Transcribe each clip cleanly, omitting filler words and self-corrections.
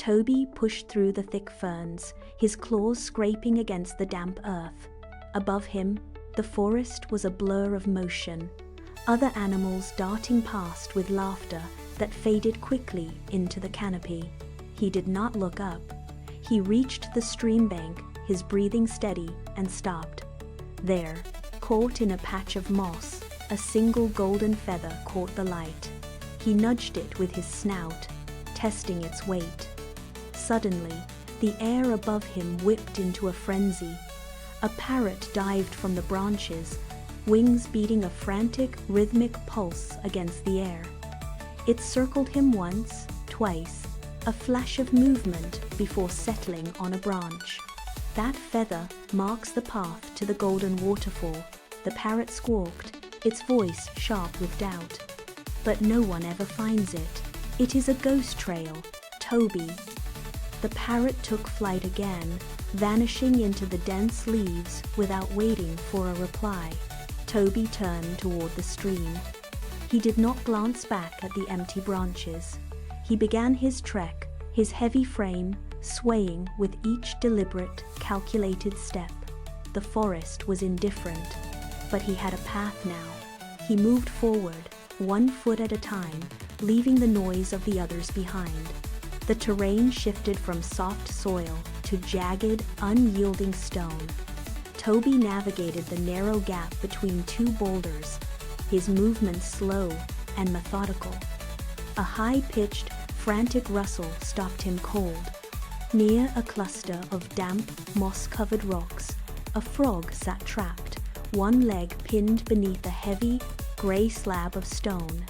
Toby pushed through the thick ferns, his claws scraping against the damp earth. Above him, the forest was a blur of motion, other animals darting past with laughter that faded quickly into the canopy. He did not look up. He reached the stream bank, his breathing steady, and stopped. There, caught in a patch of moss, a single golden feather caught the light. He nudged it with his snout, testing its weight. Suddenly, the air above him whipped into a frenzy. A parrot dived from the branches, wings beating a frantic, rhythmic pulse against the air. It circled him once, twice, a flash of movement before settling on a branch. That feather marks the path to the Golden Waterfall, the parrot squawked, its voice sharp with doubt. But no one ever finds it. It is a ghost trail, Toby. The parrot took flight again, vanishing into the dense leaves without waiting for a reply. Toby turned toward the stream. He did not glance back at the empty branches. He began his trek, his heavy frame swaying with each deliberate, calculated step. The forest was indifferent, but he had a path now. He moved forward, 1 foot at a time, leaving the noise of the others behind. The terrain shifted from soft soil to jagged, unyielding stone. Toby navigated the narrow gap between 2 boulders, his movements slow and methodical. A high-pitched, frantic rustle stopped him cold. Near a cluster of damp, moss-covered rocks, a frog sat trapped, one leg pinned beneath a heavy, gray slab of stone.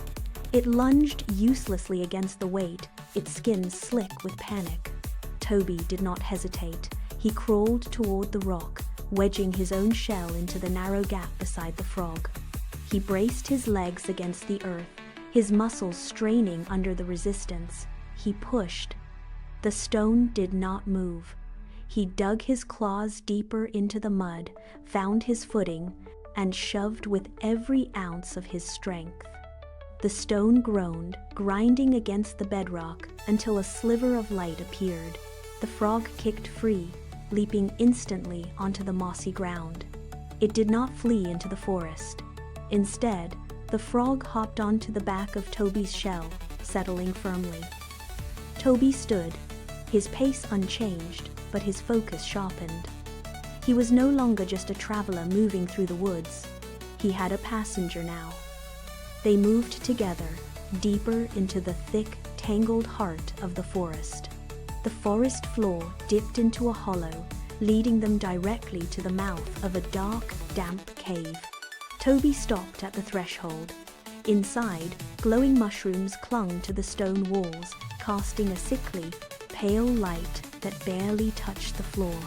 It lunged uselessly against the weight, its skin slick with panic. Toby did not hesitate. He crawled toward the rock, wedging his own shell into the narrow gap beside the frog. He braced his legs against the earth, his muscles straining under the resistance. He pushed. The stone did not move. He dug his claws deeper into the mud, found his footing, and shoved with every ounce of his strength. The stone groaned, grinding against the bedrock until a sliver of light appeared. The frog kicked free, leaping instantly onto the mossy ground. It did not flee into the forest. Instead, the frog hopped onto the back of Toby's shell, settling firmly. Toby stood, his pace unchanged, but his focus sharpened. He was no longer just a traveler moving through the woods. He had a passenger now. They moved together, deeper into the thick, tangled heart of the forest. The forest floor dipped into a hollow, leading them directly to the mouth of a dark, damp cave. Toby stopped at the threshold. Inside, glowing mushrooms clung to the stone walls, casting a sickly, pale light that barely touched the floor.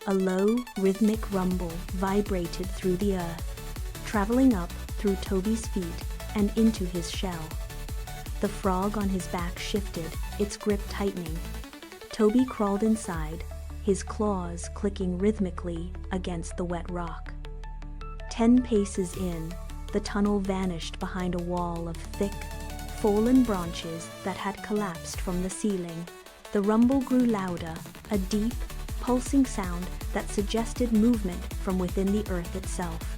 A low, rhythmic rumble vibrated through the earth, traveling up through Toby's feet and into his shell. The frog on his back shifted, its grip tightening. Toby crawled inside, his claws clicking rhythmically against the wet rock. 10 paces in, the tunnel vanished behind a wall of thick, fallen branches that had collapsed from the ceiling. The rumble grew louder, a deep, pulsing sound that suggested movement from within the earth itself.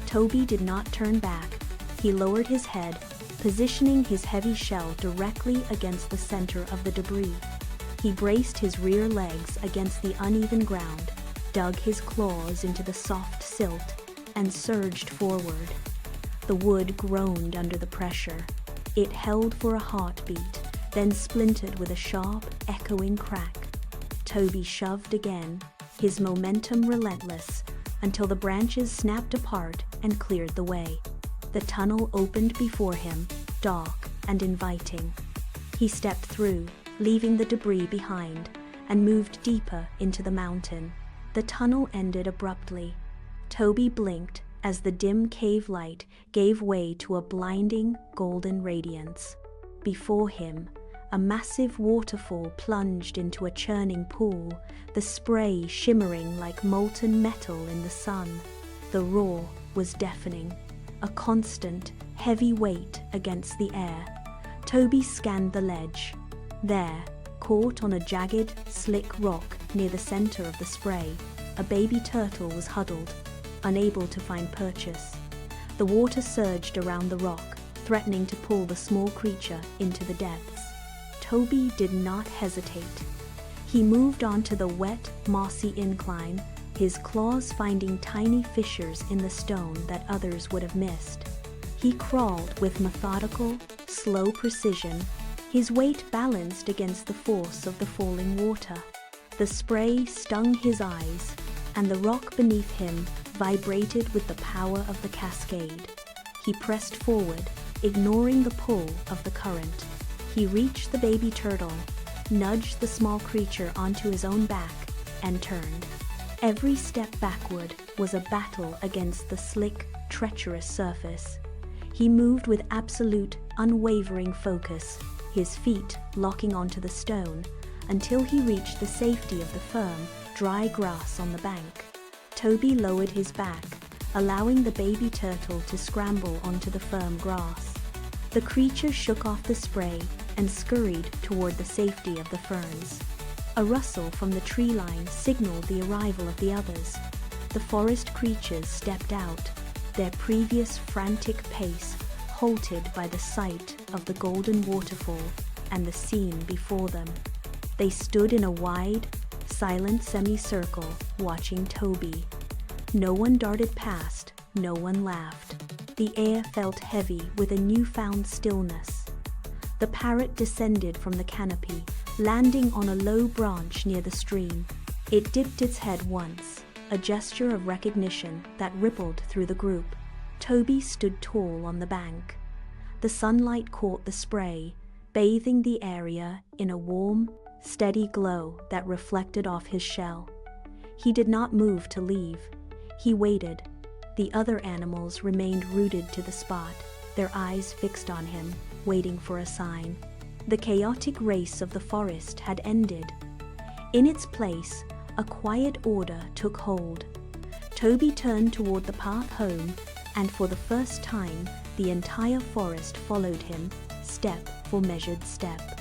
Toby did not turn back. He lowered his head, positioning his heavy shell directly against the center of the debris. He braced his rear legs against the uneven ground, dug his claws into the soft silt, and surged forward. The wood groaned under the pressure. It held for a heartbeat, then splintered with a sharp, echoing crack. Toby shoved again, his momentum relentless, until the branches snapped apart and cleared the way. The tunnel opened before him, dark and inviting. He stepped through, leaving the debris behind, and moved deeper into the mountain. The tunnel ended abruptly. Toby blinked as the dim cave light gave way to a blinding, golden radiance. Before him, a massive waterfall plunged into a churning pool, the spray shimmering like molten metal in the sun. The roar was deafening, a constant, heavy weight against the air. Toby scanned the ledge. There, Caught on a jagged, slick rock near the center of the spray, a baby turtle was huddled, unable to find purchase. The water surged around the rock, threatening to pull the small creature into the depths. Toby did not hesitate. He moved onto the wet, mossy incline, his claws finding tiny fissures in the stone that others would have missed. He crawled with methodical, slow precision, his weight balanced against the force of the falling water. The spray stung his eyes, and the rock beneath him vibrated with the power of the cascade. He pressed forward, ignoring the pull of the current. He reached the baby turtle, nudged the small creature onto his own back, and turned. Every step backward was a battle against the slick, treacherous surface. He moved with absolute, unwavering focus, his feet locking onto the stone, until he reached the safety of the firm, dry grass on the bank. Toby lowered his back, allowing the baby turtle to scramble onto the firm grass. The creature shook off the spray and scurried toward the safety of the ferns. A rustle from the tree line signaled the arrival of the others. The forest creatures stepped out, their previous frantic pace halted by the sight of the golden waterfall and the scene before them. They stood in a wide, silent semicircle, watching Toby. No one darted past, no one laughed. The air felt heavy with a newfound stillness. The parrot descended from the canopy, landing on a low branch near the stream. It dipped its head once, a gesture of recognition that rippled through the group. Toby stood tall on the bank. The sunlight caught the spray, bathing the area in a warm, steady glow that reflected off his shell. He did not move to leave. He waited. The other animals remained rooted to the spot, their eyes fixed on him, waiting for a sign. The chaotic race of the forest had ended. In its place, a quiet order took hold. Toby turned toward the path home, and for the first time, the entire forest followed him, step for measured step.